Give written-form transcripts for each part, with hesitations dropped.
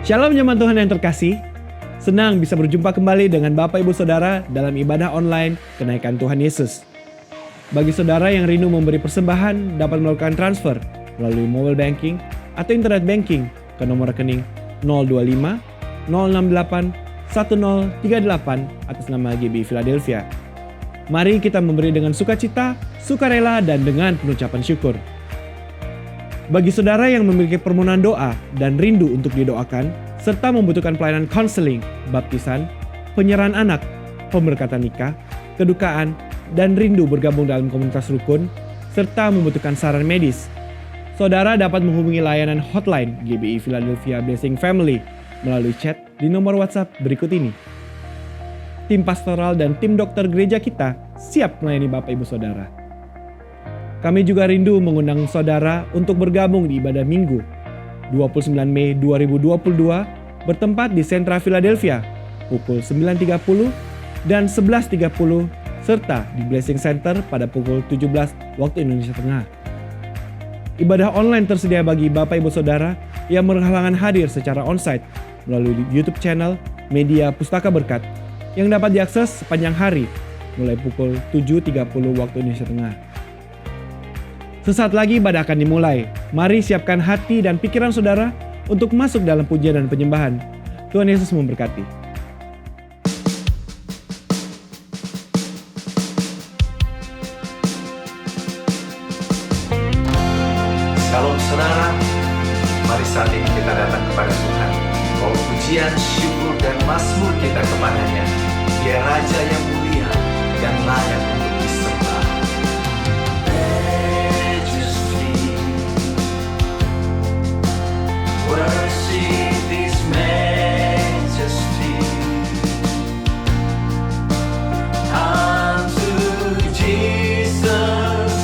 Shalom jemaat Tuhan yang terkasih. Senang bisa berjumpa kembali dengan Bapak Ibu Saudara dalam ibadah online kenaikan Tuhan Yesus. Bagi saudara yang rindu memberi persembahan dapat melakukan transfer melalui mobile banking atau internet banking ke nomor rekening 025 068 1038 atas nama GBI Philadelphia. Mari kita memberi dengan sukacita, sukarela, dan dengan pengucapan syukur. Bagi saudara yang memiliki permohonan doa dan rindu untuk didoakan, serta membutuhkan pelayanan konseling, baptisan, penyerahan anak, pemberkatan nikah, kedukaan, dan rindu bergabung dalam komunitas rukun, serta membutuhkan saran medis, saudara dapat menghubungi layanan hotline GBI Philadelphia Blessing Family melalui chat di nomor WhatsApp berikut ini. Tim pastoral dan tim dokter gereja kita siap melayani Bapak Ibu Saudara. Kami juga rindu mengundang saudara untuk bergabung di ibadah Minggu 29 Mei 2022 bertempat di Sentra Philadelphia pukul 9.30 dan 11.30 serta di Blessing Center pada pukul 17 waktu Indonesia Tengah. Ibadah online tersedia bagi Bapak Ibu Saudara yang berhalangan hadir secara onsite melalui YouTube channel Media Pustaka Berkat yang dapat diakses sepanjang hari mulai pukul 7.30 waktu Indonesia Tengah. Sesaat lagi ibadah akan dimulai. Mari siapkan hati dan pikiran saudara untuk masuk dalam pujian dan penyembahan. Tuhan Yesus memberkati. Shalom saudara, mari saat ini kita datang kepada Tuhan. Bawa pujian, syukur, dan mazmur kita kepadanya. Dia Raja yang mulia, yang layak untuk disembah. Worship His majesty. Unto Jesus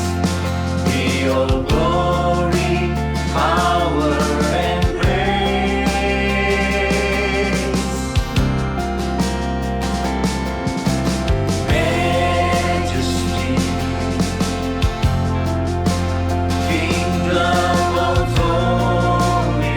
be all glory, power, and praise. Majesty, kingdom, authority,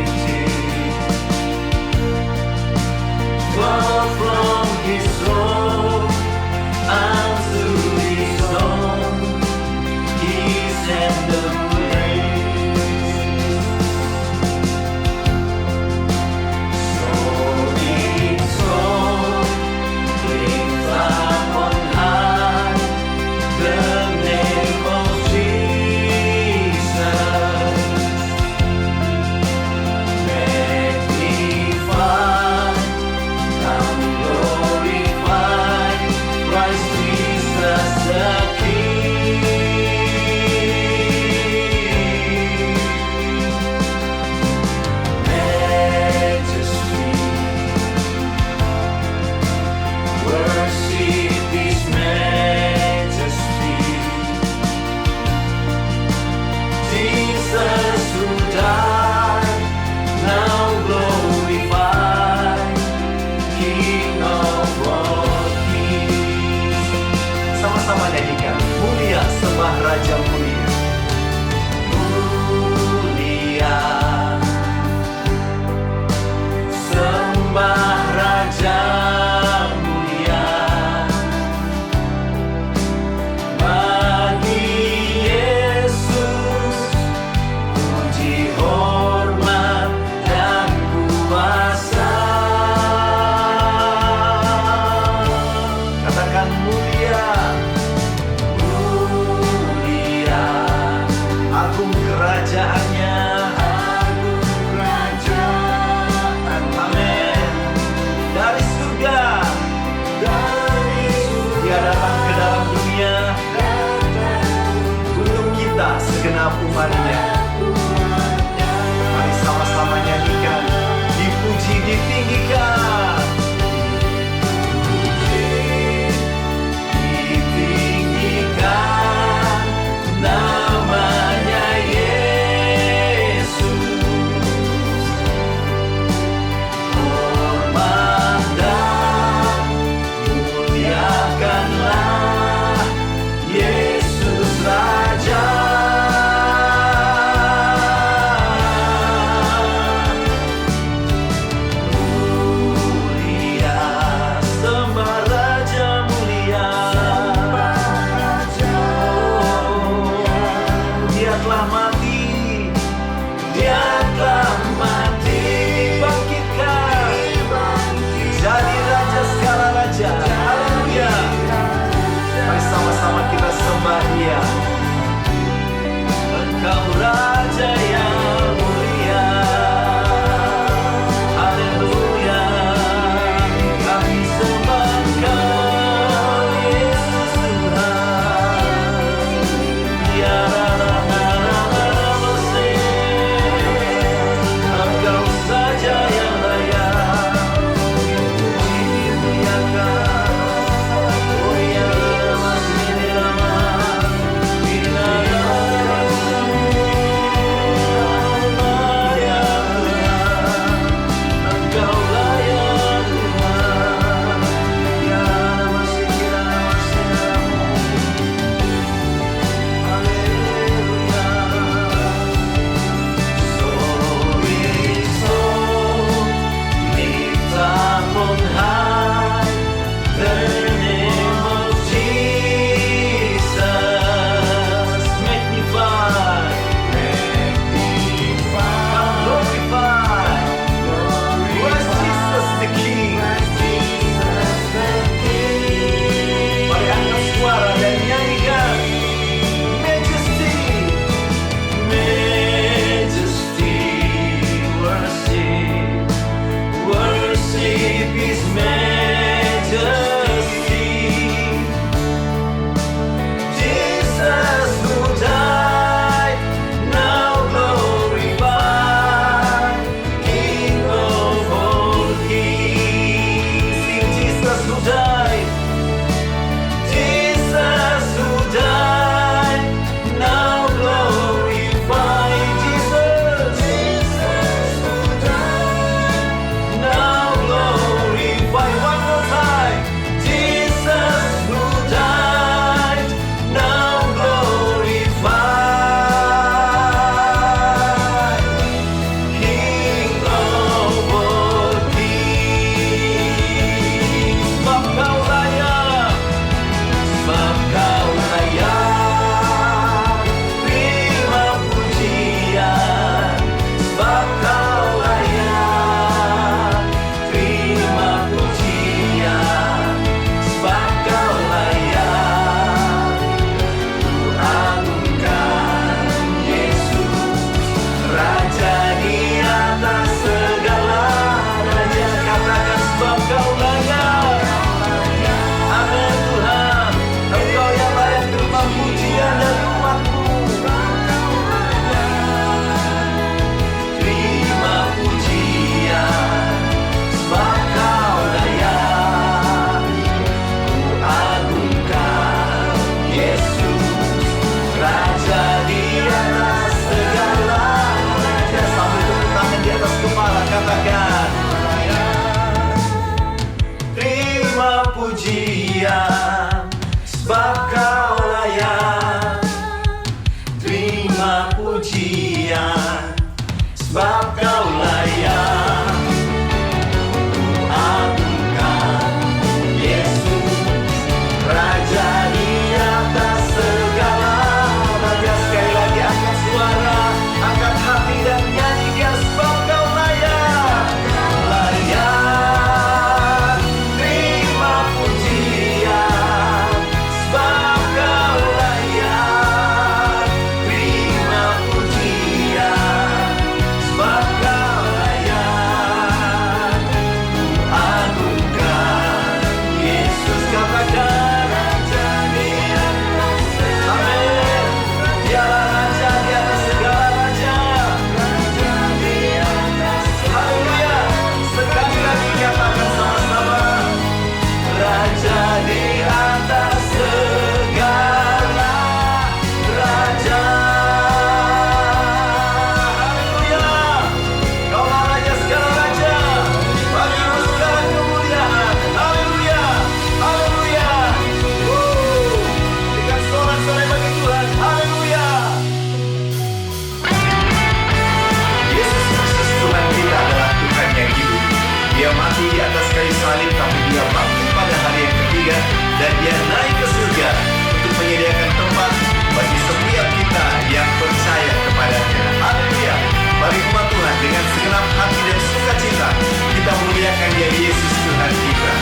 salib, tapi dia bangkit pada hari yang ketiga, dan dia naik ke surga untuk menyediakan tempat bagi setiap kita yang percaya kepadanya. Haleluya. Mari umat Tuhan, dengan segenap hati dan sukacita kita muliakan Dia, Yesus Tuhan kita.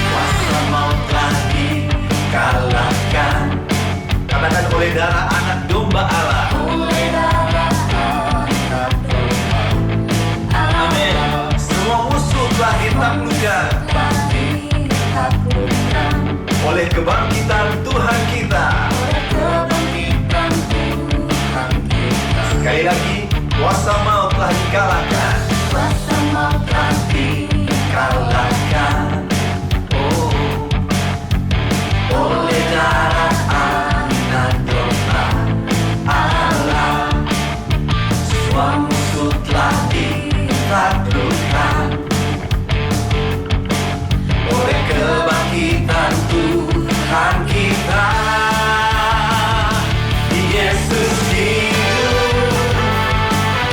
Kuasa maut telah dikalahkan, katakan, oleh darah anak domba Allah. Amin. Semua musuh telah ditaklukkan oleh kebangkitan Tuhan kita. Sekali lagi, kuasa maut telah dikalahkan. Kuasa maut telah dikalahkan. Oh, oleh darah anak domba Allah. Semua musuh telah ditaklukkan oleh kebangkitan Tuhan kita. Yesus hidup,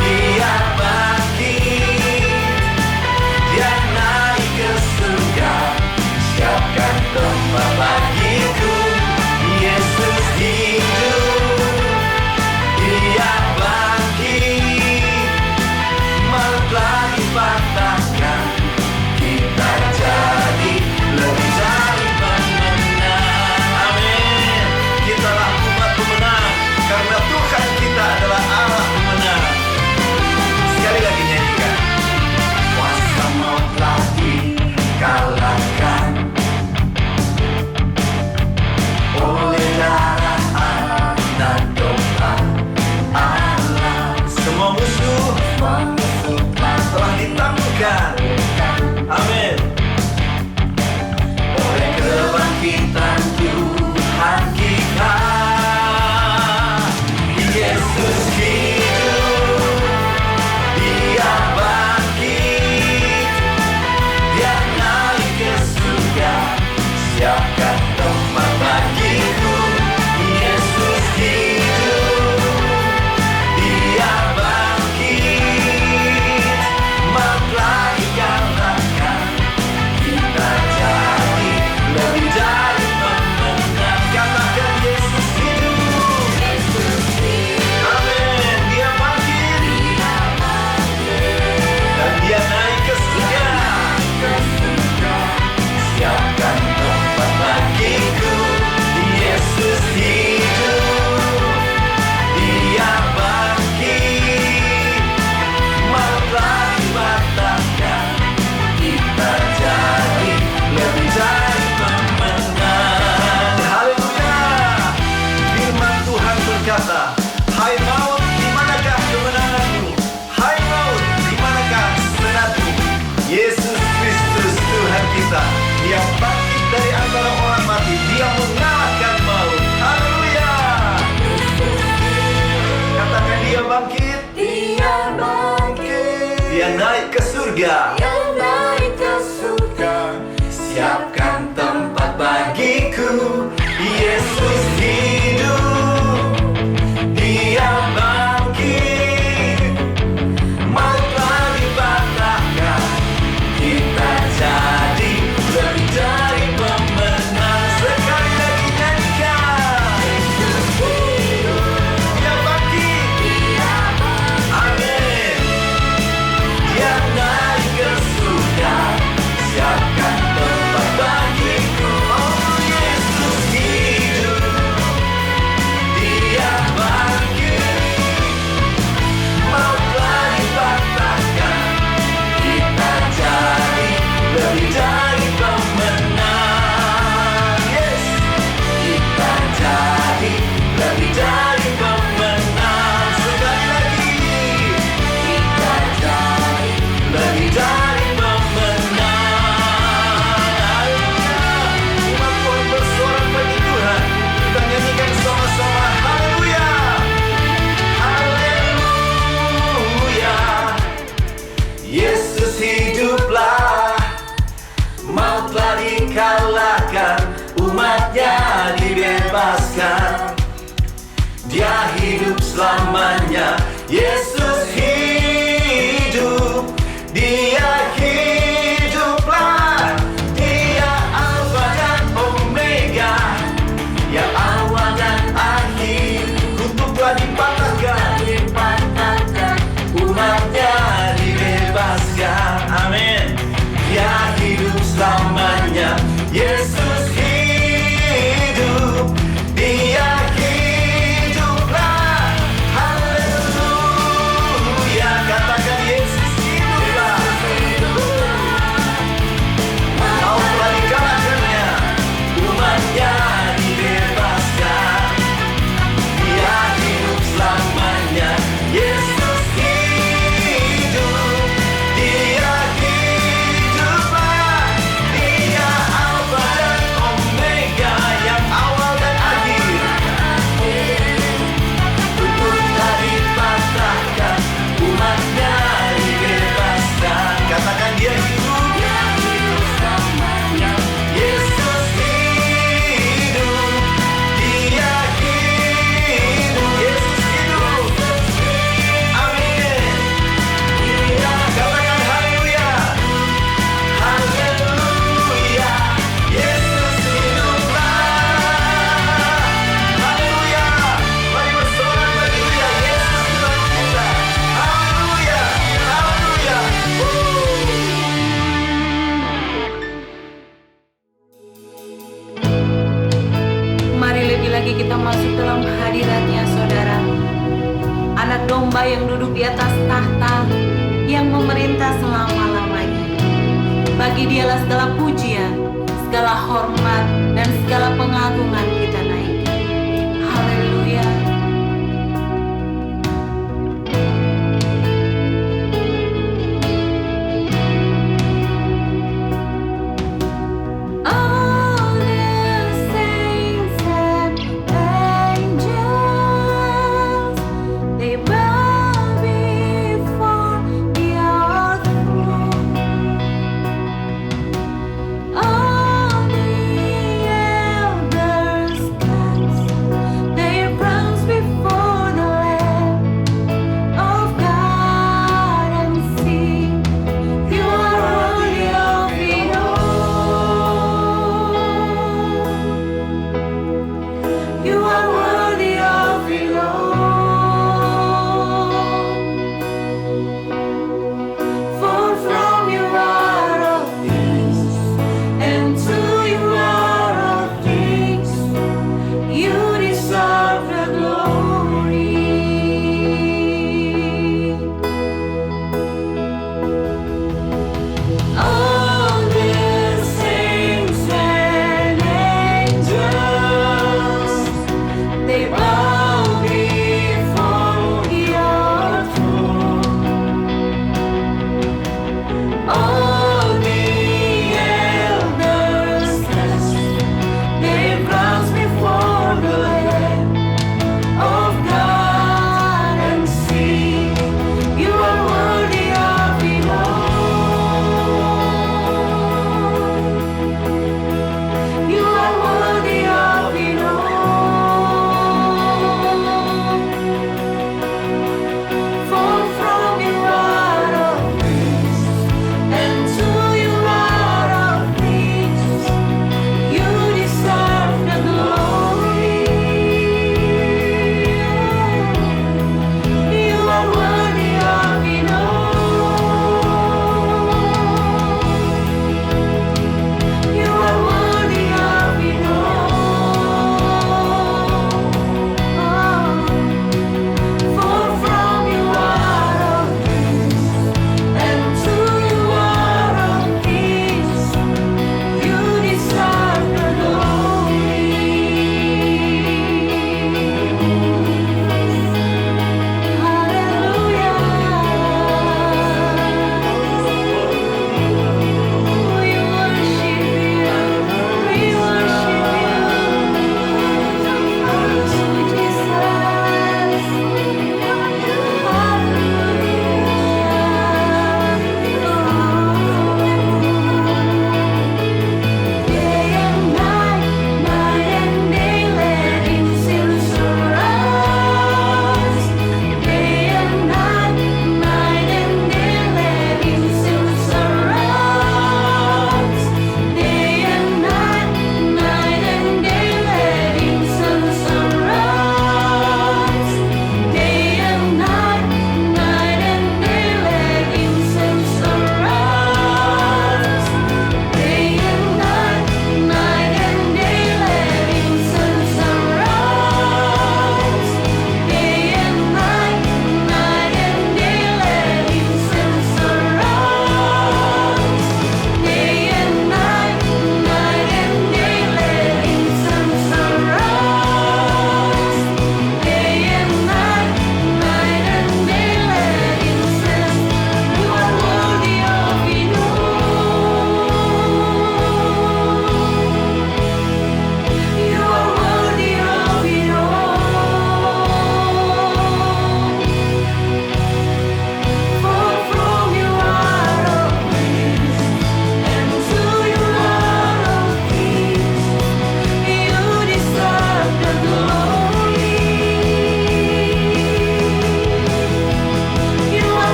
Dia bangkit, Dia naik ke surga, siapkan tempat bagiku. Yesus hidup, Dia bangkit, maut telah dipatahkan, kita jadi lebih dari pemenang. Amin. Kitalah umat pemenang, karena Tuhan kita adalah Allah pemenang. Sekali lagi nyanyikan. Kuasa maut telah dikalahkan oleh darah anak domba Allah. Semua musuh telah ditaklukkan. Amin. Oleh kebangkitan Tuhan kita. Yesus hidup, Dia bangkit, Dia naik ke surga, siapkan tempat bagiku. Yesus hidup, Dia bangkit, maut telah dikalahkan, kita jadi lebih dari pemenang. Katakan, Yesus hidup. Amin. Dia bangkit, dan Dia naik ke surga, siapkan tempat bagiku. Yesus hidup, Dia bangkit, maut telah dipatahkan, kita jadi lebih dari pemenang. Haleluya. Firman Tuhan berkata, hai maut, di manakah kemenanganmu? Hai maut, di manakah sengatmu? Yesus Kristus Tuhan kita, Dia bangkit dari antara orang mati, Dia mengalahkan maut. Haleluya. Katakan, Dia bangkit, Dia bangkit, Dia naik ke surga, Dia naik ke surga, siapkan tempat bagiku. Yesus hidup, Dia bangkit, maut telah dipatahkan, kita jadi lebih dari pemenang. Sekali lagi nyanyikan. Yesus hidup, Dia bangkit. Dia bangkit, Amin. Dia naik ke surga, siapkan tempat bagiku. Oh, Yesus hidup, Dia bangkit, maut telah dipatahkan, kita jadi lebih dari pemenang. Yes, kita jadi lebih dari pemenang. Sekali lagi, kita jadi lebih dari pemenang. Haleluya. Umat Tuhan bersorak bagi Tuhan. Kita nyanyikan sama-sama. Haleluya. Haleluya. Yesus hiduplah, maut telah dikalahkan, umatnya dibebaskan. Dia hidup selamanya. Yesus hidup, Dia hidup Dia hidup. Yesus hidup. Dia hidup. Yesus hidup. Amin. Katakan haleluya. Haleluya. Yesus hiduplah. Haleluya. Mari bersorak haleluya. Yesus hidup kita. Haleluya. Haleluya. Mari lebih lagi kita masuk dalam hadiratnya saudara. Anak domba yang duduk di atas tahta, yang memerintah selama-lamanya. Bagi dialah segala pujian, segala hormat, dan segala pengagungan kita naikkan. Haleluya. All the saints and angels, they bow before your throne. All the elders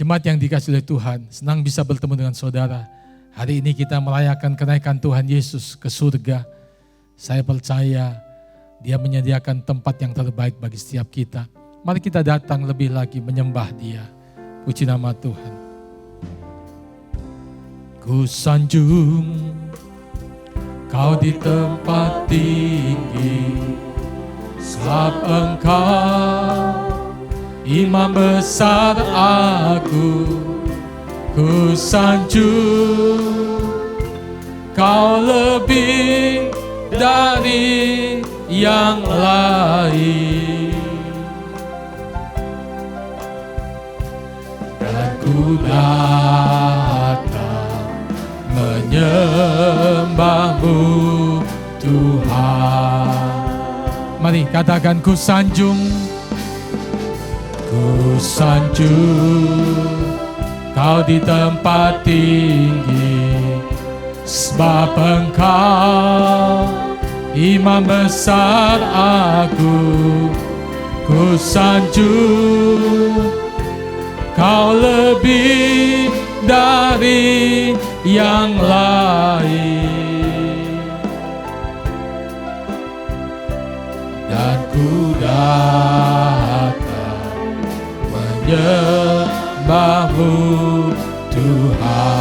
Jemaat yang dikasihi oleh Tuhan, senang bisa bertemu dengan saudara. Hari ini kita merayakan kenaikan Tuhan Yesus ke surga. Saya percaya Dia menyediakan tempat yang terbaik bagi setiap kita. Mari kita datang lebih lagi menyembah Dia. Puji nama Tuhan. Ku sanjung Kau di tempat tinggi, sebab Engkau Imam besar aku. Ku sanjung Kau lebih dari yang lain, dan ku datang menyembahmu Tuhan. Mari katakan, ku sanjung Kau di tempat tinggi, sebab Engkau Imam besar aku. Ku sanjung Kau lebih dari yang lain, dan ku datang menyembahmu Tuhan.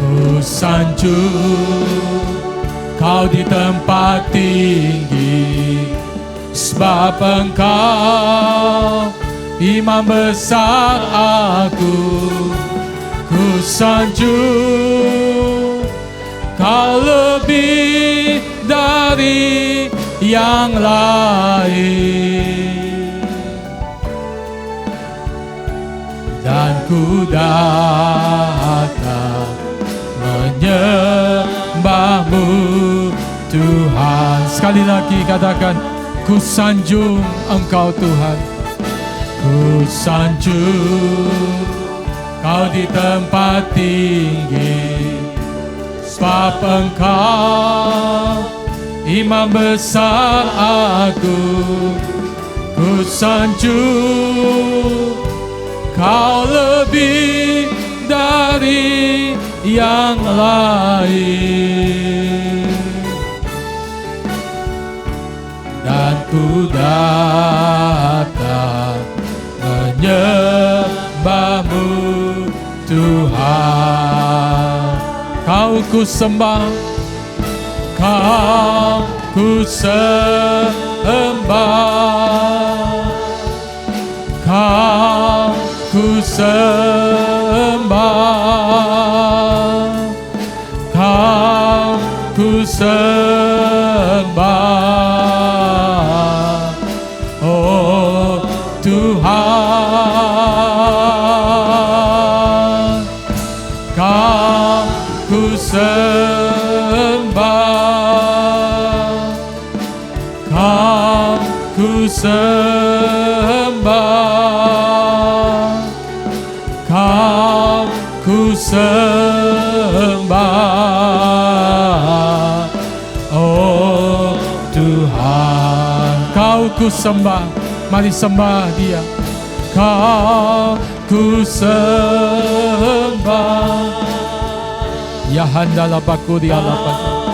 Ku sanjung Kau di tempat tinggi, sebab Engkau Imam besar aku. Ku sanjung Kau lebih dari yang lain, dan ku datang menyembahmu Tuhan. Sekali lagi katakan, ku sanjung Engkau Tuhan. Ku sanjung Kau di tempat tinggi, sebab Engkau Imam besar aku. Ku sanjung Kau lebih dari yang lain, dan ku datang menyembahmu Tuhan. Kau ku sembah, Kau ku sembah, Kau ku sembah, Kau ku sembah, oh Tuhan. Kau ku sembah, Kau ku sembah, Kau ku sembah, oh Tuhan. Kau ku sembah, mari sembah Dia. Kau ku sembah, ya handala bakuri alapa,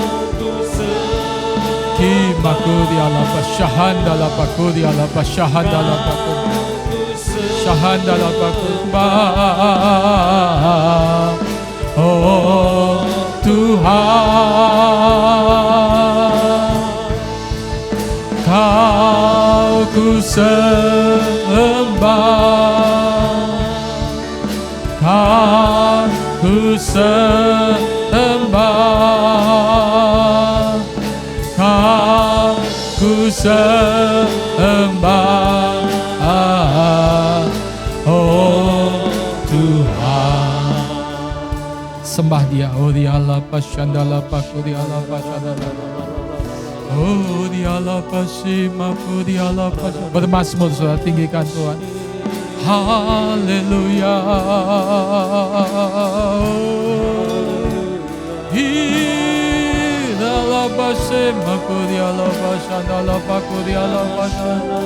ki makuri alapa, shahandala bakuri alapa, shahandala bakuri, shahandala bakuri. Oh Tuhan, Kau ku sembah, Kau ku sembah, Kau ku sembah, oh Tuhan. Sembah Dia. Oh diala pashandala pakuriala pashandala, oh diala pasima kuriala pashandala. Bermazmur saudara, tinggikan Tuhan. Haleluya. Hidala base makuri ala bashandala bakuri ala bashandala.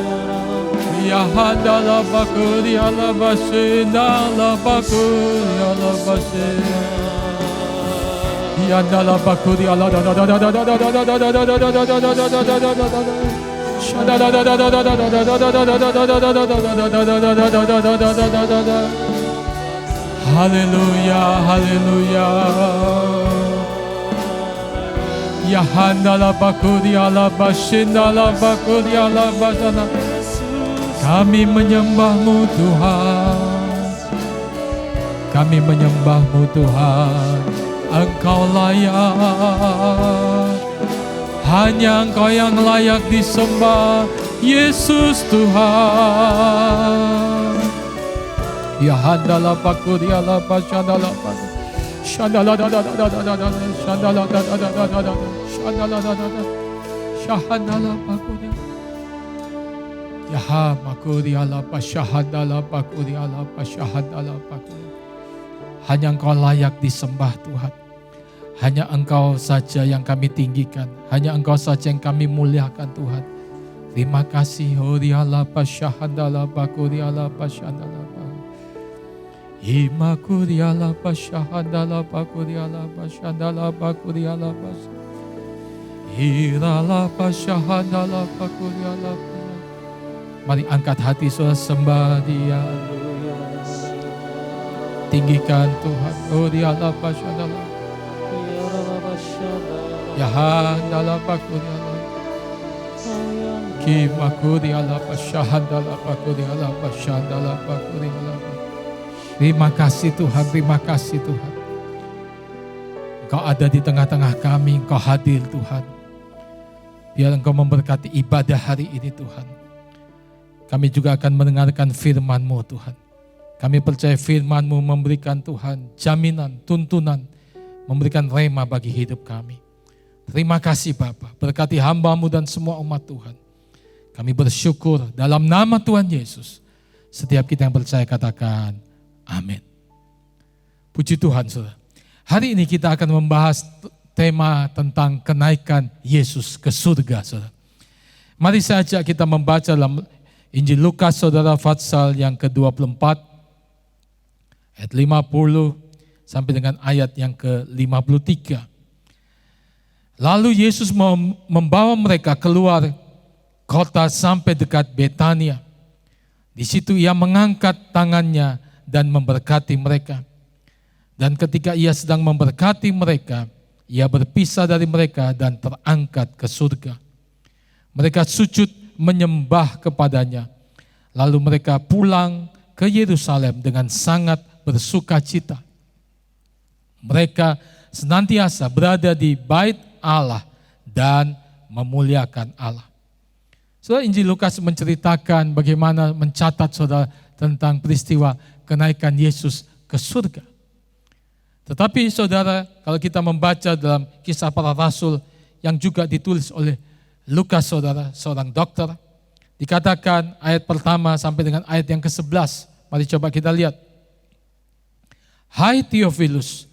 Yahandala bakuri ala bashandala bakuri ala bashandala. Yandala bakuri ala da da da da da da da da da da da da da da da da da. Haleluya, haleluya. Yahandala bakuri ala bashandala bakuri ala bashandala. Kami menyembahmu Tuhan, kami menyembahmu Tuhan. Engkau layak, hanya Engkau yang layak disembah, Yesus Tuhan. Ya handala pakuri ala pashandala shandala da da da da da da shandala da da da da da da shandala da da da shahandala pakuri. Ya makuri ala pashandala pakuri ala pashandala pakuri. Hanya Engkau layak disembah Tuhan. Hanya Engkau saja yang kami tinggikan. Hanya Engkau saja yang kami muliakan Tuhan. Terima kasih. Horiala pasyahandala bakuriala pasyahandala bakuriala. Imakuriala pasyahandala bakuriala pasyahandala bakuriala pasyahandala. Hirala pasyahandala bakuriala pasyahandala. Mari angkat hati saudara, sembah Dia. Tinggikan Tuhan. Horiala pasyahandala. Yahandala bakuriala. Ki makuriala pasyahandala bakuriala pasyahandala bakuriala. Terima kasih Tuhan, terima kasih Tuhan. Engkau ada di tengah-tengah kami, Engkau hadir Tuhan. Biar Engkau memberkati ibadah hari ini Tuhan. Kami juga akan mendengarkan firman-Mu Tuhan. Kami percaya firman-Mu memberikan Tuhan jaminan, tuntunan, memberikan rema bagi hidup kami. Terima kasih Bapa, berkati hamba-Mu dan semua umat Tuhan. Kami bersyukur dalam nama Tuhan Yesus. Setiap kita yang percaya katakan amin. Puji Tuhan saudara. Hari ini kita akan membahas tema tentang kenaikan Yesus ke surga saudara. Mari saja kita membaca dalam Injil Lukas saudara, pasal yang ke-24 ayat 50 sampai dengan ayat yang ke-53. Lalu Yesus membawa mereka keluar kota sampai dekat Betania. Di situ Ia mengangkat tangannya dan memberkati mereka. Dan ketika Ia sedang memberkati mereka, Ia berpisah dari mereka dan terangkat ke surga. Mereka sujud menyembah kepadanya. Lalu mereka pulang ke Yerusalem dengan sangat bersukacita. Mereka senantiasa berada di bait Allah dan memuliakan Allah. Saudara, Injil Lukas menceritakan bagaimana mencatat saudara tentang peristiwa kenaikan Yesus ke surga. Tetapi saudara, kalau kita membaca dalam Kisah Para Rasul yang juga ditulis oleh Lukas saudara, seorang dokter, dikatakan ayat pertama sampai dengan ayat yang ke-11. Mari coba kita lihat. Hai Theophilus,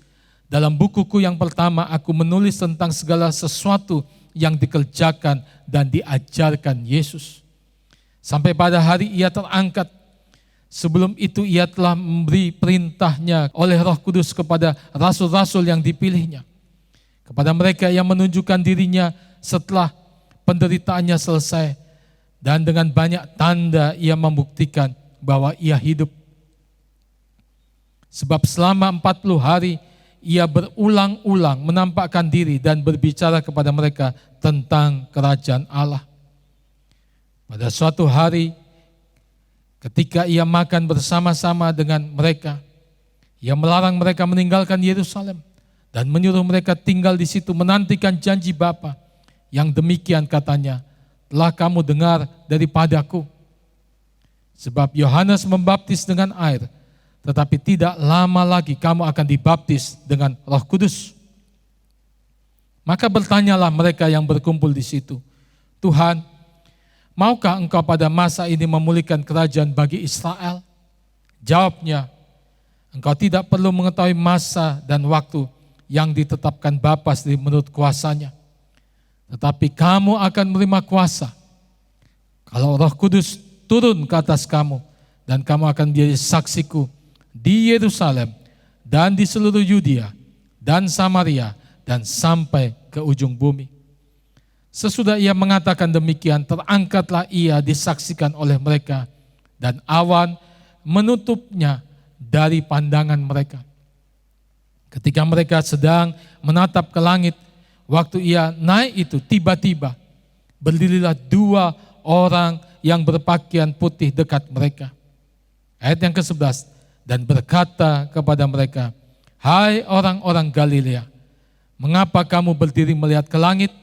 dalam bukuku yang pertama aku menulis tentang segala sesuatu yang dikerjakan dan diajarkan Yesus. Sampai pada hari Ia terangkat. Sebelum itu Ia telah memberi perintahnya oleh Roh Kudus kepada rasul-rasul yang dipilihnya. Kepada mereka yang menunjukkan dirinya setelah penderitaannya selesai. Dan dengan banyak tanda Ia membuktikan bahwa Ia hidup. Sebab selama 40 hari Ia berulang-ulang menampakkan diri dan berbicara kepada mereka tentang kerajaan Allah. Pada suatu hari, ketika Ia makan bersama-sama dengan mereka, Ia melarang mereka meninggalkan Yerusalem dan menyuruh mereka tinggal di situ menantikan janji Bapa. Yang demikian katanya, telah kamu dengar daripadaku. Sebab Yohanes membaptis dengan air, tetapi tidak lama lagi kamu akan dibaptis dengan Roh Kudus. Maka bertanyalah mereka yang berkumpul di situ, Tuhan, maukah Engkau pada masa ini memulihkan kerajaan bagi Israel? Jawabnya, Engkau tidak perlu mengetahui masa dan waktu yang ditetapkan Bapa sendiri menurut kuasanya. tetapi kamu akan menerima kuasa kalau Roh Kudus turun ke atas kamu, dan kamu akan menjadi saksiku di Yerusalem dan di seluruh Yudea dan Samaria dan sampai ke ujung bumi. Sesudah ia mengatakan demikian, terangkatlah ia disaksikan oleh mereka, dan awan menutupnya dari pandangan mereka. Ketika mereka sedang menatap ke langit, waktu ia naik itu, tiba-tiba berdirilah 2 orang yang berpakaian putih dekat mereka. Ayat yang ke-11, dan berkata kepada mereka, hai orang-orang Galilea, mengapa kamu berdiri melihat ke langit?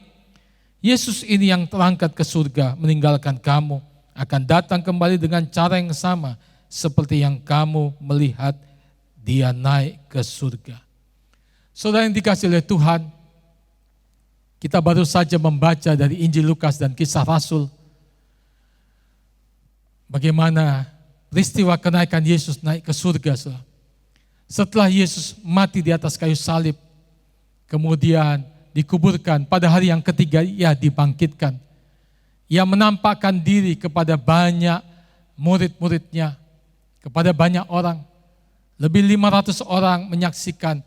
Yesus ini yang terangkat ke surga meninggalkan kamu, akan datang kembali dengan cara yang sama seperti yang kamu melihat dia naik ke surga. Saudara yang dikasihi oleh Tuhan, kita baru saja membaca dari Injil Lukas dan Kisah Rasul, bagaimana peristiwa kenaikan Yesus naik ke surga. Setelah Yesus mati di atas kayu salib, kemudian dikuburkan, pada hari yang ketiga ia dibangkitkan. Ia menampakkan diri kepada banyak murid-muridnya, kepada banyak orang. Lebih 500 orang menyaksikan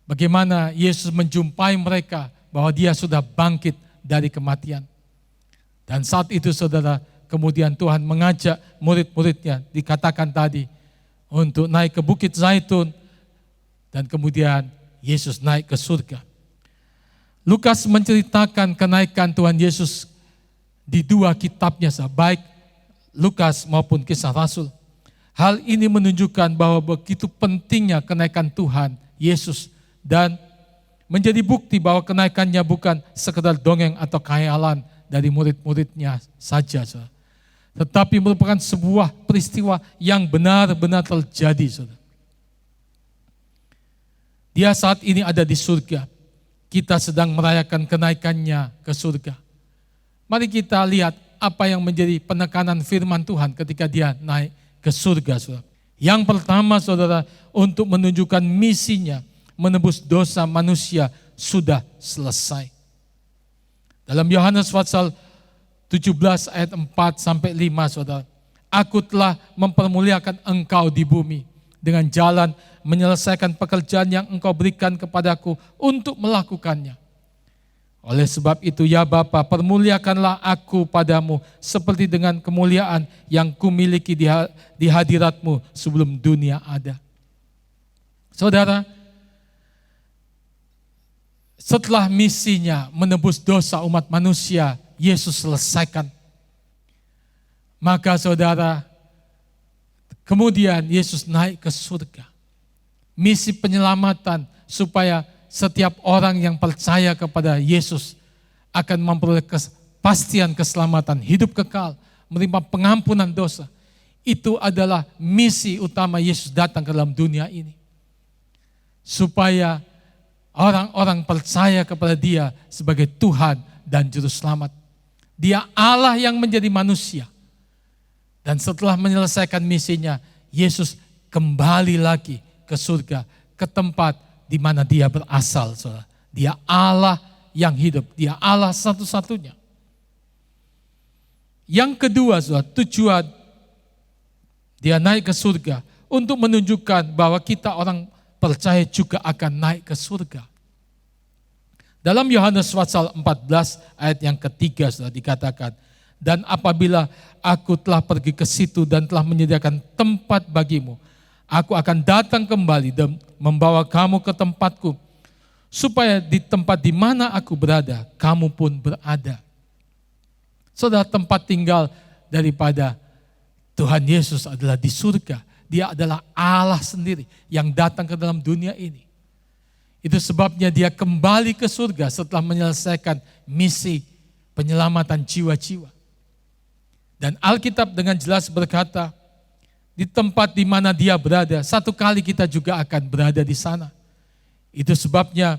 bagaimana Yesus menjumpai mereka bahwa dia sudah bangkit dari kematian. Dan saat itu saudara, kemudian Tuhan mengajak murid-muridnya, dikatakan tadi, untuk naik ke Bukit Zaitun, dan kemudian Yesus naik ke surga. Lukas menceritakan kenaikan Tuhan Yesus di 2 kitabnya, baik Lukas maupun Kisah Rasul. Hal ini menunjukkan bahwa begitu pentingnya kenaikan Tuhan Yesus, dan menjadi bukti bahwa kenaikannya bukan sekedar dongeng atau khayalan dari murid-muridnya saja, tetapi merupakan sebuah peristiwa yang benar-benar terjadi, saudara. Dia saat ini ada di surga. Kita sedang merayakan kenaikannya ke surga. Mari kita lihat apa yang menjadi penekanan firman Tuhan ketika dia naik ke surga, saudara. Yang pertama, saudara, untuk menunjukkan misinya, menebus dosa manusia sudah selesai. Dalam Yohanes pasal 17 ayat 4 sampai 5, saudara. Aku telah mempermuliakan engkau di bumi dengan jalan menyelesaikan pekerjaan yang engkau berikan kepadaku untuk melakukannya. Oleh sebab itu ya Bapa, permuliakanlah aku padamu seperti dengan kemuliaan yang kumiliki di hadiratmu sebelum dunia ada. Saudara, setelah misinya menebus dosa umat manusia, Yesus selesaikan. Maka saudara, kemudian Yesus naik ke surga. Misi penyelamatan supaya setiap orang yang percaya kepada Yesus akan memperoleh kepastian keselamatan, hidup kekal, menerima pengampunan dosa. Itu adalah misi utama Yesus datang ke dalam dunia ini. Supaya orang-orang percaya kepada Dia sebagai Tuhan dan Juru Selamat. Dia Allah yang menjadi manusia. Dan setelah menyelesaikan misinya, Yesus kembali lagi ke surga, ke tempat di mana Dia berasal. Saudara. Dia Allah yang hidup, Dia Allah satu-satunya. Yang kedua, saudara, tujuan Dia naik ke surga untuk menunjukkan bahwa kita orang percaya juga akan naik ke surga. Dalam Yohanes pasal 14 ayat yang ketiga sudah dikatakan, dan apabila aku telah pergi ke situ dan telah menyediakan tempat bagimu, aku akan datang kembali dan membawa kamu ke tempatku, supaya di tempat di mana aku berada, kamu pun berada. Saudara, tempat tinggal daripada Tuhan Yesus adalah di surga. Dia adalah Allah sendiri yang datang ke dalam dunia ini. Itu sebabnya Dia kembali ke surga setelah menyelesaikan misi penyelamatan jiwa-jiwa. Dan Alkitab dengan jelas berkata, di tempat di mana Dia berada, satu kali kita juga akan berada di sana. Itu sebabnya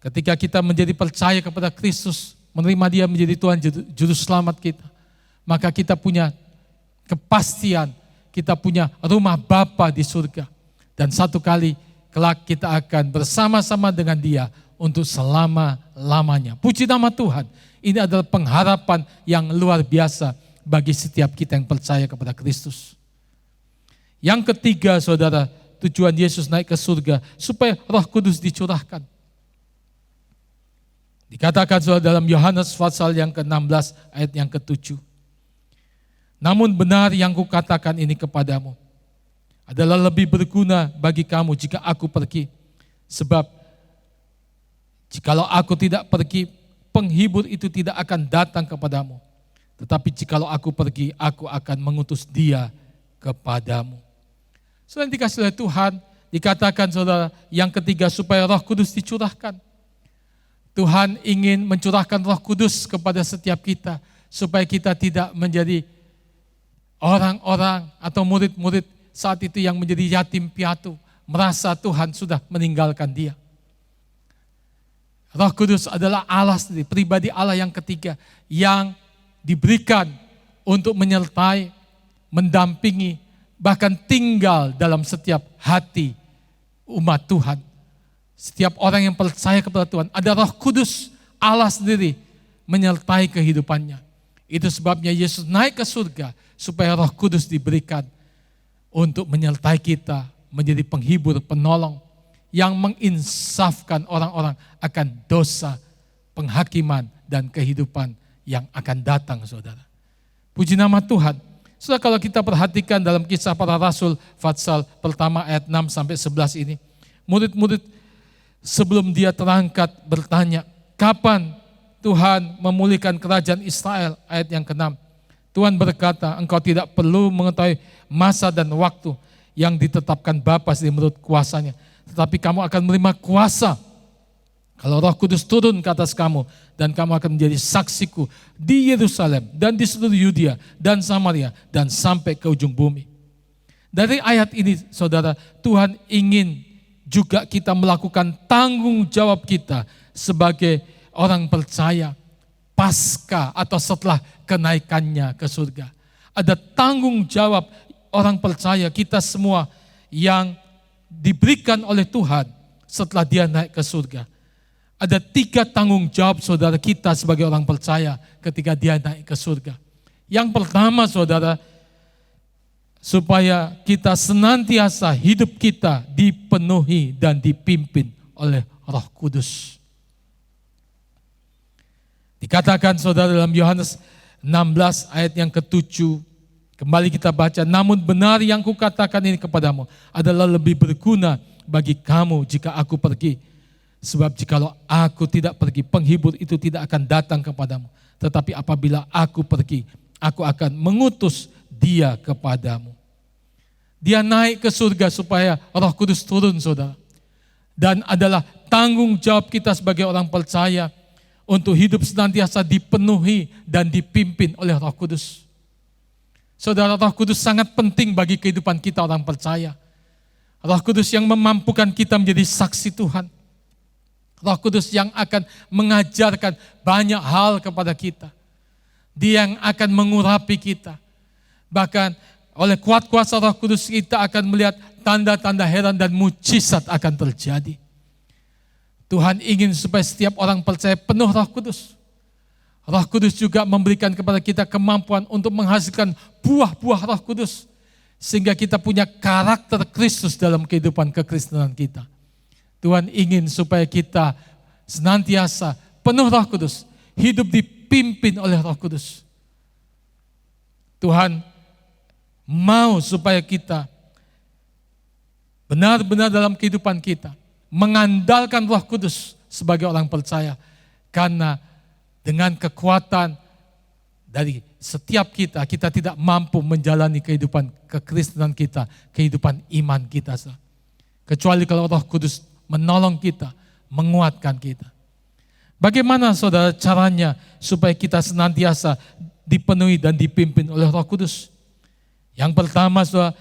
ketika kita menjadi percaya kepada Kristus, menerima Dia menjadi Tuhan Juru Selamat kita, maka kita punya kepastian, kita punya rumah Bapa di surga. Dan satu kali kelak kita akan bersama-sama dengan Dia untuk selama-lamanya. Puji nama Tuhan. Ini adalah pengharapan yang luar biasa bagi setiap kita yang percaya kepada Kristus. Yang ketiga, saudara, tujuan Yesus naik ke surga supaya Roh Kudus dicurahkan. Dikatakan saudara dalam Yohanes pasal yang ke-16 ayat yang ke-7. Namun benar yang kukatakan ini kepadamu adalah lebih berguna bagi kamu jika aku pergi. Sebab jikalau aku tidak pergi, penghibur itu tidak akan datang kepadamu. Tetapi jikalau aku pergi, aku akan mengutus dia kepadamu. Selain dikasih oleh Tuhan, dikatakan saudara yang ketiga supaya Roh Kudus dicurahkan. Tuhan ingin mencurahkan Roh Kudus kepada setiap kita supaya kita tidak menjadi orang-orang atau murid-murid saat itu yang menjadi yatim piatu, merasa Tuhan sudah meninggalkan dia. Roh Kudus adalah Allah sendiri, pribadi Allah yang ketiga yang diberikan untuk menyertai, mendampingi, bahkan tinggal dalam setiap hati umat Tuhan. Setiap orang yang percaya kepada Tuhan, ada Roh Kudus Allah sendiri menyertai kehidupannya. Itu sebabnya Yesus naik ke surga supaya Roh Kudus diberikan untuk menyertai kita, menjadi penghibur, penolong yang menginsafkan orang-orang akan dosa, penghakiman, dan kehidupan yang akan datang, saudara. Puji nama Tuhan. Saudara, kalau kita perhatikan dalam Kisah Para Rasul pasal pertama ayat 6-11 ini, murid-murid sebelum dia terangkat bertanya, kapan Tuhan memulihkan kerajaan Israel? Ayat yang ke-6. Tuhan berkata, engkau tidak perlu mengetahui masa dan waktu yang ditetapkan Bapa sendiri menurut kuasanya. Tetapi kamu akan menerima kuasa kalau Roh Kudus turun ke atas kamu, dan kamu akan menjadi saksiku di Yerusalem dan di seluruh Yudea dan Samaria dan sampai ke ujung bumi. Dari ayat ini, saudara, Tuhan ingin juga kita melakukan tanggung jawab kita sebagai orang percaya pasca atau setelah kenaikannya ke surga. Ada tanggung jawab orang percaya kita semua yang diberikan oleh Tuhan setelah dia naik ke surga. Ada 3 tanggung jawab saudara kita sebagai orang percaya ketika dia naik ke surga. Yang pertama, saudara, supaya kita senantiasa hidup kita dipenuhi dan dipimpin oleh Roh Kudus. Dikatakan saudara dalam Yohanes 16 ayat yang ke-7, kembali kita baca, namun benar yang kukatakan ini kepadamu adalah lebih berguna bagi kamu jika aku pergi. Sebab jikalau aku tidak pergi, penghibur itu tidak akan datang kepadamu. Tetapi apabila aku pergi, aku akan mengutus dia kepadamu. Dia naik ke surga supaya Roh Kudus turun, saudara. Dan adalah tanggung jawab kita sebagai orang percaya untuk hidup senantiasa dipenuhi dan dipimpin oleh Roh Kudus. Saudara, Roh Kudus sangat penting bagi kehidupan kita orang percaya. Roh Kudus yang memampukan kita menjadi saksi Tuhan. Roh Kudus yang akan mengajarkan banyak hal kepada kita. Dia yang akan mengurapi kita. Bahkan oleh kuat kuasa Roh Kudus kita akan melihat tanda-tanda heran dan mujizat akan terjadi. Tuhan ingin supaya setiap orang percaya penuh Roh Kudus. Roh Kudus juga memberikan kepada kita kemampuan untuk menghasilkan buah-buah Roh Kudus. Sehingga kita punya karakter Kristus dalam kehidupan kekristenan kita. Tuhan ingin supaya kita senantiasa penuh Roh Kudus, hidup dipimpin oleh Roh Kudus. Tuhan mau supaya kita benar-benar dalam kehidupan kita mengandalkan Roh Kudus sebagai orang percaya, karena dengan kekuatan dari setiap kita tidak mampu menjalani kehidupan kekristenan kita, kehidupan iman kita, kecuali kalau Roh Kudus menolong kita, menguatkan kita. Bagaimana saudara caranya supaya kita senantiasa dipenuhi dan dipimpin oleh Roh Kudus? Yang pertama, saudara,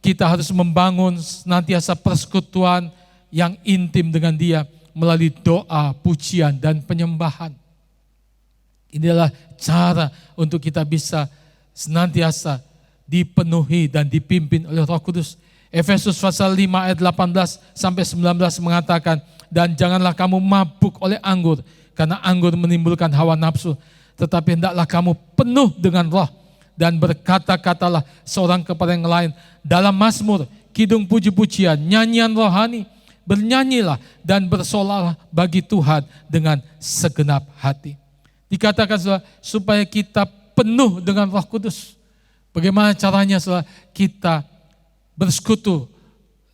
kita harus membangun senantiasa persekutuan yang intim dengan Dia melalui doa, pujian, dan penyembahan. Inilah cara untuk kita bisa senantiasa dipenuhi dan dipimpin oleh Roh Kudus. Efesus pasal 5 ayat 18 sampai 19 mengatakan, dan janganlah kamu mabuk oleh anggur, karena anggur menimbulkan hawa nafsu, tetapi hendaklah kamu penuh dengan roh, dan berkata-katalah seorang kepada yang lain dalam mazmur, kidung puji-pujian, nyanyian rohani, bernyanyilah dan bersolalah bagi Tuhan dengan segenap hati. Dikatakan saudara, supaya kita penuh dengan Roh Kudus. Bagaimana caranya saudara? Kita bersekutu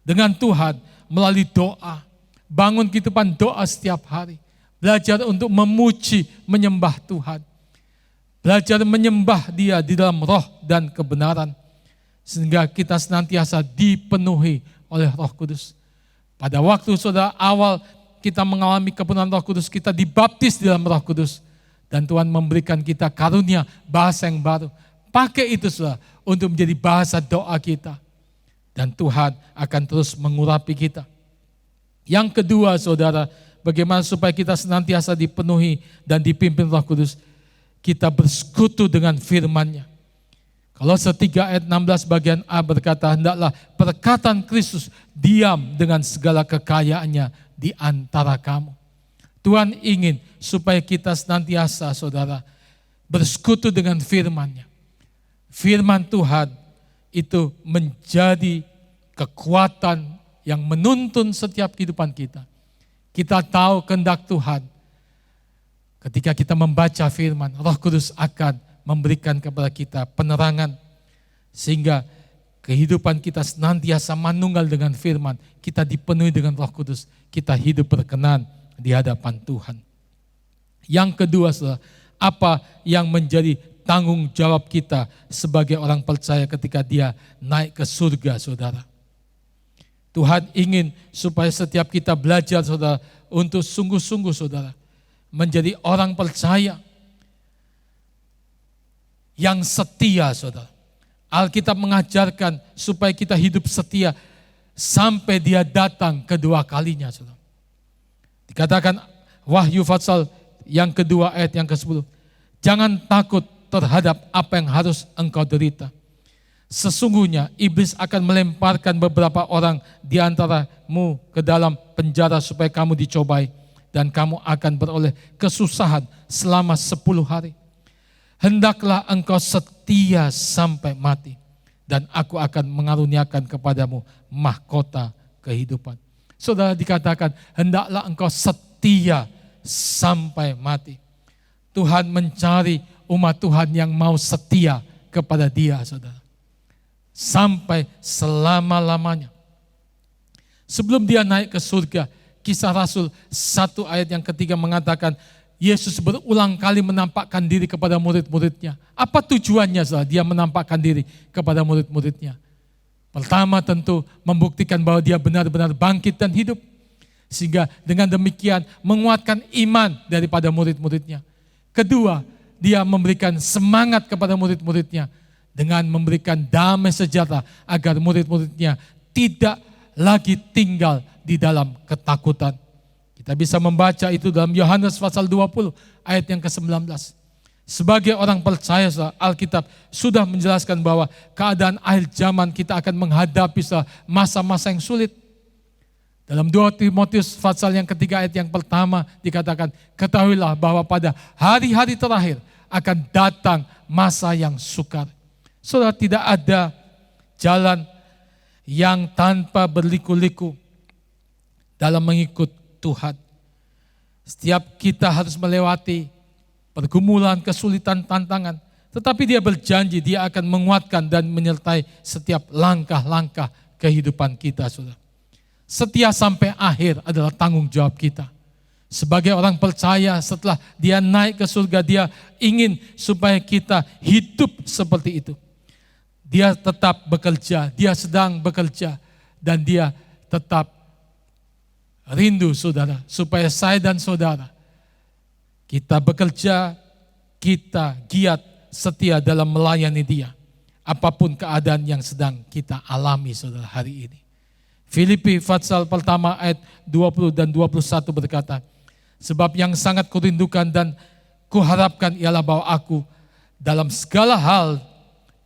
dengan Tuhan melalui doa. Bangun kehidupan doa setiap hari. Belajar untuk memuji, menyembah Tuhan. Belajar menyembah Dia di dalam roh dan kebenaran. Sehingga kita senantiasa dipenuhi oleh Roh Kudus. Pada waktu saudara awal kita mengalami kepenuhan Roh Kudus, kita dibaptis di dalam Roh Kudus. Dan Tuhan memberikan kita karunia bahasa yang baru. Pakai itu saudara untuk menjadi bahasa doa kita. Dan Tuhan akan terus mengurapi kita. Yang kedua saudara, bagaimana supaya kita senantiasa dipenuhi dan dipimpin Roh Kudus. Kita bersekutu dengan firman-Nya. Kolose 3 ayat 16 bagian A berkata, hendaklah perkataan Kristus diam dengan segala kekayaannya di antara kamu. Tuhan ingin supaya kita senantiasa saudara bersekutu dengan firman-Nya. Firman Tuhan itu menjadi kekuatan yang menuntun setiap kehidupan kita. Kita tahu kehendak Tuhan. Ketika kita membaca firman, Roh Kudus akan memberikan kepada kita penerangan. Sehingga kehidupan kita senantiasa manunggal dengan firman. Kita dipenuhi dengan Roh Kudus. Kita hidup berkenan di hadapan Tuhan. Yang kedua, saudara, apa yang menjadi tanggung jawab kita sebagai orang percaya ketika dia naik ke surga, saudara? Tuhan ingin supaya setiap kita belajar, saudara, untuk sungguh-sungguh, saudara, menjadi orang percaya yang setia, saudara. Alkitab mengajarkan supaya kita hidup setia sampai dia datang kedua kalinya, saudara. Dikatakan Wahyu pasal yang kedua ayat yang ke-10. Jangan takut terhadap apa yang harus engkau derita. Sesungguhnya iblis akan melemparkan beberapa orang di antaramu ke dalam penjara supaya kamu dicobai. Dan kamu akan beroleh kesusahan selama 10 hari. Hendaklah engkau setia sampai mati. Dan aku akan mengaruniakan kepadamu mahkota kehidupan. Saudara, dikatakan hendaklah engkau setia sampai mati. Tuhan mencari umat Tuhan yang mau setia kepada Dia, saudara. Sampai selama-lamanya. Sebelum dia naik ke surga, Kisah Rasul 1 ayat yang ketiga mengatakan, Yesus berulang kali menampakkan diri kepada murid-muridnya. Apa tujuannya, saudara? Dia menampakkan diri kepada murid-muridnya. Pertama tentu membuktikan bahwa dia benar-benar bangkit dan hidup. Sehingga dengan demikian menguatkan iman daripada murid-muridnya. Kedua, dia memberikan semangat kepada murid-muridnya. Dengan memberikan damai sejahtera agar murid-muridnya tidak lagi tinggal di dalam ketakutan. Kita bisa membaca itu dalam Yohanes pasal 20 ayat yang ke-19. Sebagai orang percaya, Alkitab sudah menjelaskan bahwa keadaan akhir zaman kita akan menghadapi masa-masa yang sulit. Dalam 2 Timotius pasal yang ketiga ayat yang pertama dikatakan, ketahuilah bahwa pada hari-hari terakhir akan datang masa yang sukar. Saudara, tidak ada jalan yang tanpa berliku-liku dalam mengikut Tuhan. Setiap kita harus melewati pergumulan, kesulitan, tantangan. Tetapi dia berjanji dia akan menguatkan dan menyertai setiap langkah-langkah kehidupan kita, saudara. Setia sampai akhir adalah tanggung jawab kita. Sebagai orang percaya, setelah dia naik ke surga, dia ingin supaya kita hidup seperti itu. Dia tetap bekerja, dia sedang bekerja, dan dia tetap rindu, saudara, supaya saya dan saudara kita bekerja, kita giat, setia dalam melayani Dia. Apapun keadaan yang sedang kita alami, saudara, hari ini. Filipi pasal pertama ayat 20 dan 21 berkata, sebab yang sangat kurindukan dan kuharapkan ialah bahwa aku dalam segala hal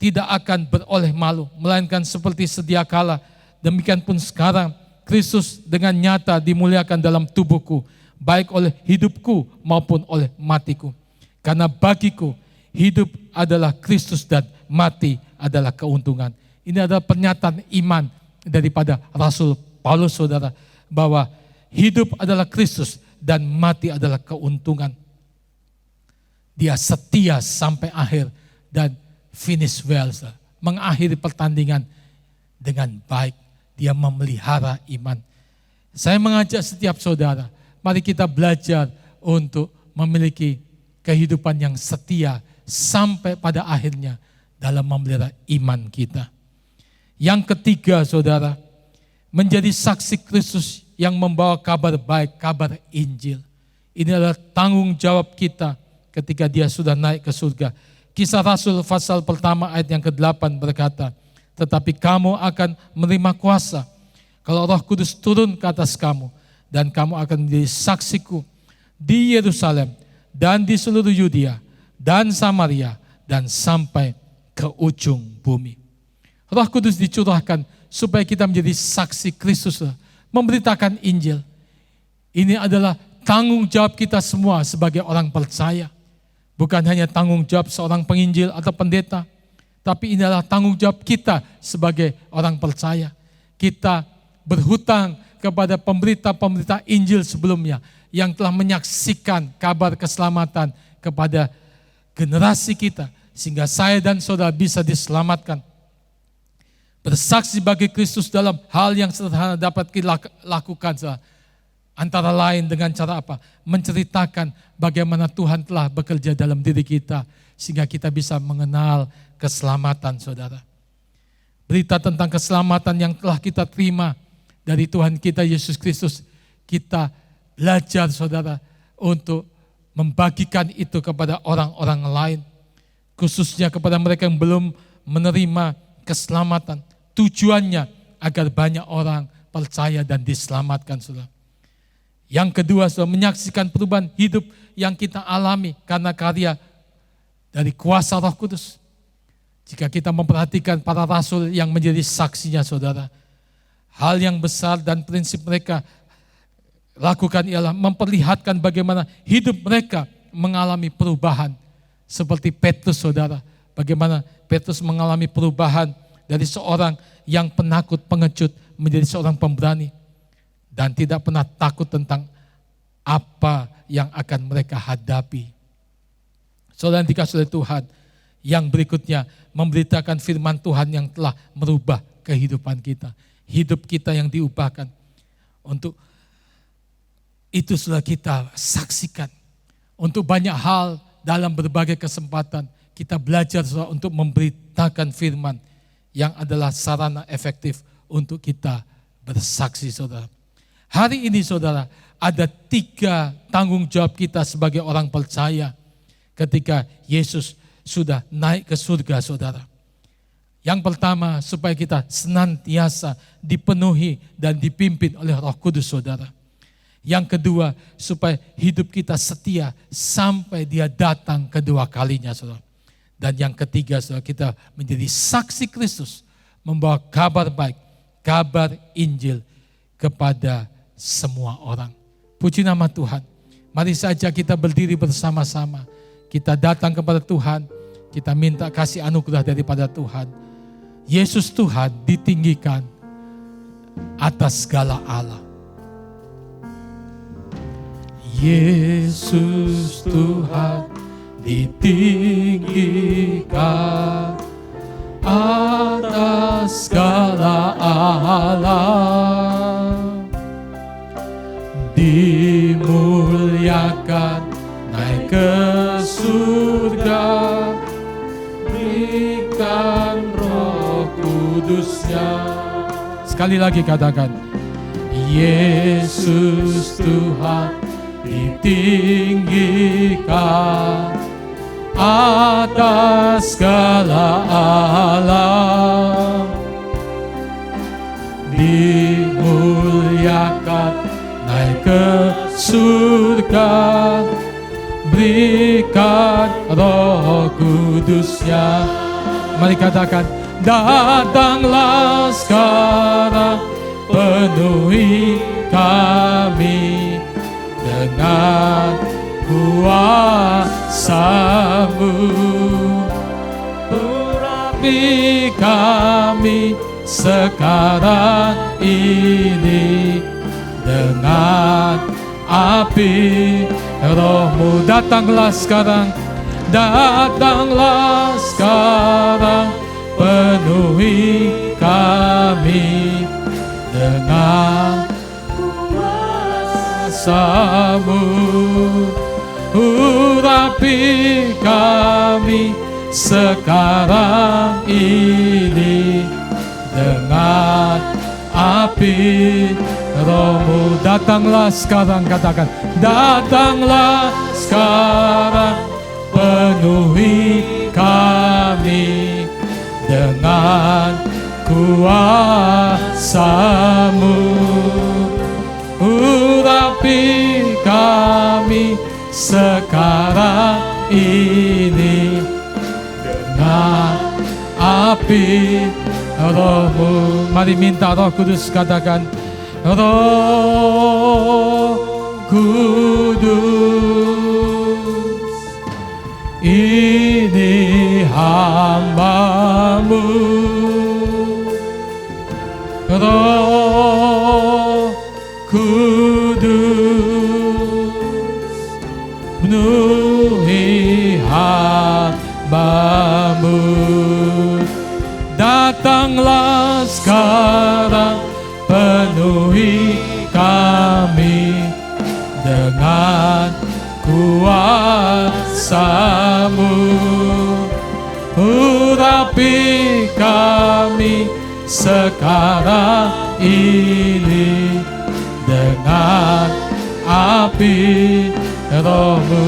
tidak akan beroleh malu, melainkan seperti sedia kala demikian pun sekarang Kristus dengan nyata dimuliakan dalam tubuhku, baik oleh hidupku maupun oleh matiku. Karena bagiku hidup adalah Kristus dan mati adalah keuntungan. Ini adalah pernyataan iman daripada Rasul Paulus, saudara, bahwa hidup adalah Kristus dan mati adalah keuntungan. Dia setia sampai akhir dan finish well, saudara. Mengakhiri pertandingan dengan baik. Dia memelihara iman. Saya mengajak setiap saudara, mari kita belajar untuk memiliki kehidupan yang setia sampai pada akhirnya dalam memelihara iman kita. Yang ketiga, saudara, menjadi saksi Kristus yang membawa kabar baik, kabar Injil. Ini adalah tanggung jawab kita ketika dia sudah naik ke surga. Kisah Rasul pasal pertama ayat yang ke-8 berkata, tetapi kamu akan menerima kuasa kalau Roh Kudus turun ke atas kamu, dan kamu akan menjadi saksiku di Yerusalem dan di seluruh Yudea dan Samaria dan sampai ke ujung bumi. Roh Kudus dicurahkan supaya kita menjadi saksi Kristus, memberitakan Injil. Ini adalah tanggung jawab kita semua sebagai orang percaya. Bukan hanya tanggung jawab seorang penginjil atau pendeta, tapi ini adalah tanggung jawab kita sebagai orang percaya. Kita berhutang kepada pemberita-pemberita Injil sebelumnya yang telah menyaksikan kabar keselamatan kepada generasi kita, sehingga saya dan saudara bisa diselamatkan. Bersaksi bagi Kristus dalam hal yang sederhana dapat kita lakukan, saudara. Antara lain dengan cara apa? Menceritakan bagaimana Tuhan telah bekerja dalam diri kita, sehingga kita bisa mengenal keselamatan, saudara. Berita tentang keselamatan yang telah kita terima dari Tuhan kita Yesus Kristus, kita belajar, saudara, untuk membagikan itu kepada orang-orang lain, khususnya kepada mereka yang belum menerima keselamatan. Tujuannya agar banyak orang percaya dan diselamatkan, saudara. Yang kedua, saudara, menyaksikan perubahan hidup yang kita alami karena karya dari kuasa Roh Kudus. Jika kita memperhatikan para rasul yang menjadi saksinya, saudara, hal yang besar dan prinsip mereka lakukan ialah memperlihatkan bagaimana hidup mereka mengalami perubahan. Seperti Petrus, saudara, bagaimana Petrus mengalami perubahan dari seorang yang penakut, pengecut, menjadi seorang pemberani. Dan tidak pernah takut tentang apa yang akan mereka hadapi. Saudara yang dikasihi oleh Tuhan, yang berikutnya memberitakan firman Tuhan yang telah merubah kehidupan kita. Hidup kita yang diubahkan. Untuk itu sudah kita saksikan. Untuk banyak hal dalam berbagai kesempatan kita belajar, saudara, untuk memberitakan firman yang adalah sarana efektif untuk kita bersaksi, saudara. Hari ini, saudara, ada 3 tanggung jawab kita sebagai orang percaya ketika Yesus sudah naik ke surga, saudara. Yang pertama, supaya kita senantiasa dipenuhi dan dipimpin oleh Roh Kudus, saudara. Yang kedua, supaya hidup kita setia sampai dia datang kedua kalinya, saudara. Dan yang ketiga, saudara, kita menjadi saksi Kristus, membawa kabar baik, kabar Injil kepada semua orang. Puji nama Tuhan. Mari saja kita berdiri bersama-sama. Kita datang kepada Tuhan. Kita minta kasih anugerah daripada Tuhan. Yesus Tuhan ditinggikan atas segala Allah. Yesus Tuhan ditinggikan atas segala Allah. Dimuliakan naik ke surga, berikan Roh Kudusnya. Sekali lagi katakan, Yesus Tuhan ditinggikan atas segala alam. Dimuliakan naik ke surga, berikan Roh Kudusnya. Mari katakan, datanglah sekarang, penuhi kami dengan kuasa-Mu. Urapi kami sekarang ini dengan api Roh-Mu. Datanglah sekarang, datanglah sekarang, penuhi kami dengan kuasa-Mu. Urapi kami sekarang ini dengan api Roh-Mu. Datanglah sekarang, katakan, datanglah sekarang, penuhi kami dengan kuasa-Mu. Urapi kami sekarang ini dengan api Roh-Mu. Mari minta Roh Kudus, katakan, Roh Kudus, ini hamba-Mu. Roh Kudus, penuhi hamba-Mu. Datanglah sekarang, penuhi kami dengan kuasa-Mu. Urapi kami sekarang ini dengan api Roh-Mu.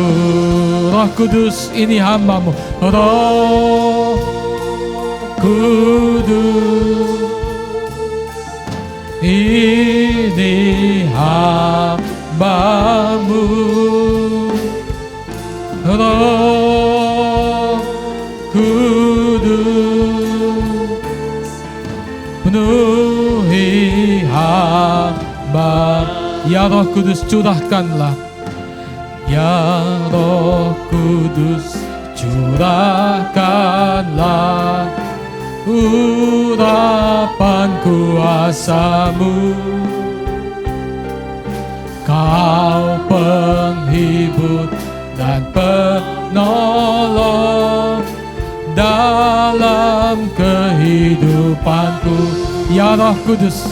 Roh Kudus, ini hamba-Mu. Roh Kudus, ini hamba-Mu. Roh Kudus, penuhi hamba. Ya Roh Kudus, curahkanlah. Ya Roh Kudus, curahkanlah urapan kuasa-Mu. Kau penghibur dan penolong dalam kehidupanku. Ya Roh Kudus,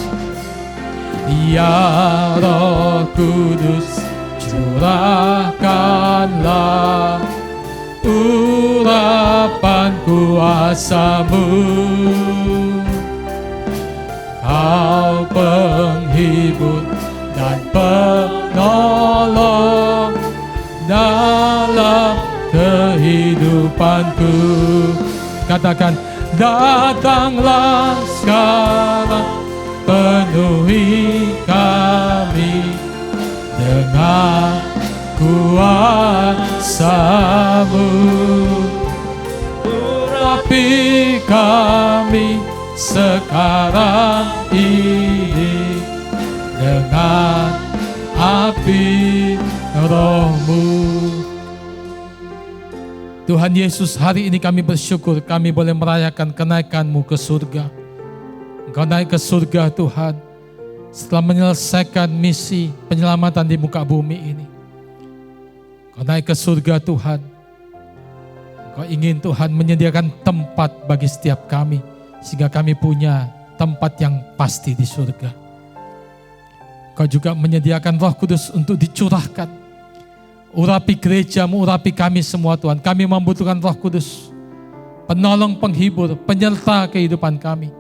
ya Roh Kudus, curahkanlah urapan kuasa-Mu. Kau penghibur dan penolong dalam kehidupanku. Katakan, datanglah sekarang, penuhi kami dengan kuasa-Mu. Urapi kami sekarang ini dengan api Roh-Mu. Tuhan Yesus, hari ini kami bersyukur kami boleh merayakan kenaikan-Mu ke surga. Engkau naik ke surga Tuhan setelah menyelesaikan misi penyelamatan di muka bumi ini. Engkau naik ke surga Tuhan. Engkau ingin Tuhan menyediakan tempat bagi setiap kami, sehingga kami punya tempat yang pasti di surga. Engkau juga menyediakan Roh Kudus untuk dicurahkan. Urapi gereja-Mu, urapi kami semua Tuhan. Kami membutuhkan Roh Kudus, penolong, penghibur, penyerta kehidupan kami.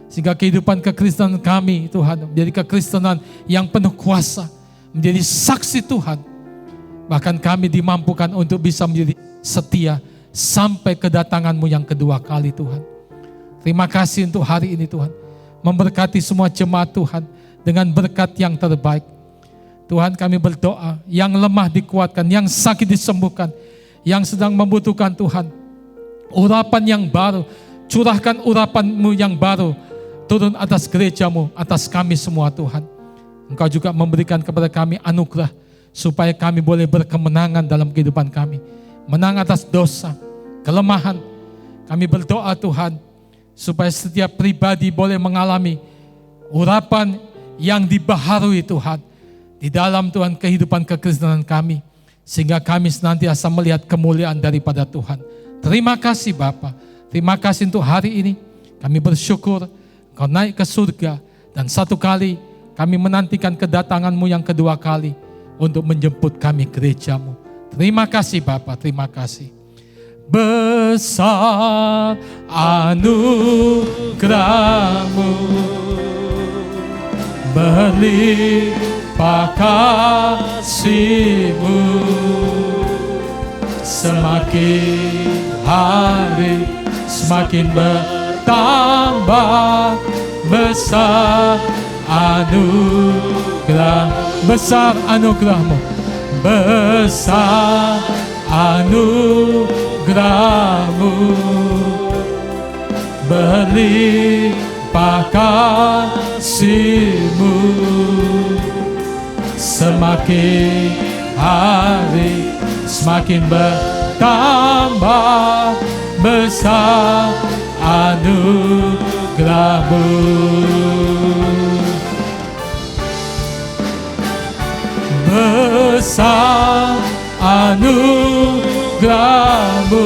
Sehingga kehidupan kekristenan kami Tuhan menjadi kekristenan yang penuh kuasa, menjadi saksi Tuhan. Bahkan kami dimampukan untuk bisa menjadi setia sampai kedatangan-Mu yang kedua kali Tuhan. Terima kasih untuk hari ini Tuhan. Memberkati semua jemaat Tuhan dengan berkat yang terbaik. Tuhan, kami berdoa, yang lemah dikuatkan, yang sakit disembuhkan, yang sedang membutuhkan Tuhan urapan yang baru, Curahkan urapan-Mu yang baru turun atas gereja-Mu, atas kami semua Tuhan. Engkau juga memberikan kepada kami anugerah supaya kami boleh berkemenangan dalam kehidupan kami. Menang atas dosa, kelemahan. Kami berdoa Tuhan, supaya setiap pribadi boleh mengalami urapan yang dibaharui Tuhan di dalam Tuhan kehidupan kekristenan kami, sehingga kami senantiasa melihat kemuliaan daripada Tuhan. Terima kasih Bapa, terima kasih untuk hari ini. Kami bersyukur Engkau naik ke surga, dan satu kali kami menantikan kedatangan-Mu yang kedua kali untuk menjemput kami gereja-Mu. Terima kasih Bapa, terima kasih. Besar anugerah-Mu, berlimpah kasih-Mu, semakin hari semakin bertambah. Besar anugerah, besar anugerah-Mu, besar anugerah-Mu, berlimpah kasih-Mu, semakin hari semakin bertambah. Besar anugerah-Mu, besar anugerah-Mu,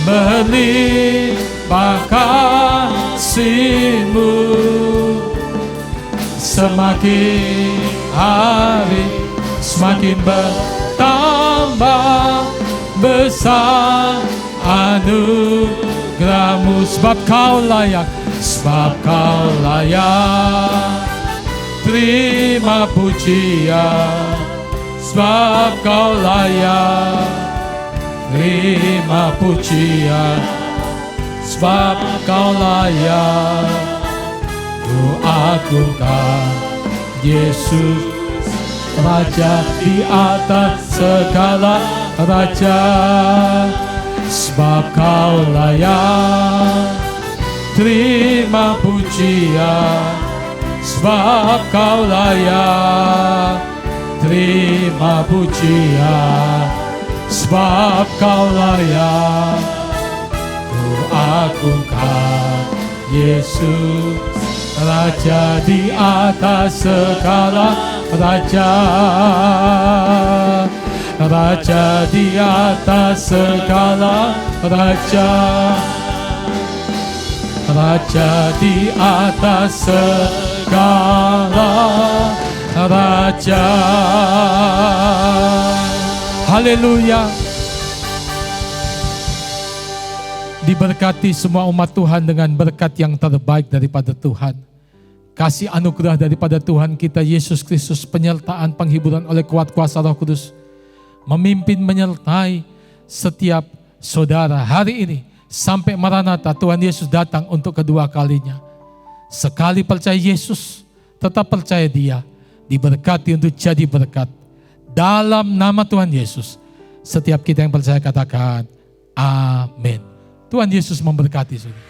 berlimpah kasih-Mu, semakin hari semakin bertambah. Besar anugerah-Mu, sebab Kau layak, sebab Kau layak terima pujian, sebab Kau layak terima pujian, sebab Kau layak. Ku agungkan Yesus, Raja di atas segala raja, sebab Kau layak terima pujian, sebab Kau layak terima pujian, sebab Kau layak. Ku agungkan Yesus, Raja di atas segala raja, Raja di atas segala raja, Raja di atas segala raja. Haleluya. Diberkati semua umat Tuhan dengan berkat yang terbaik daripada Tuhan. Kasih anugerah daripada Tuhan kita Yesus Kristus, penyertaan penghiburan oleh kuat kuasa Roh Kudus, memimpin menyertai setiap saudara hari ini sampai Maranatha Tuhan Yesus datang untuk kedua kalinya. Sekali percaya Yesus, tetap percaya Dia, diberkati untuk jadi berkat. Dalam nama Tuhan Yesus, setiap kita yang percaya katakan amin. Tuhan Yesus memberkati saudara.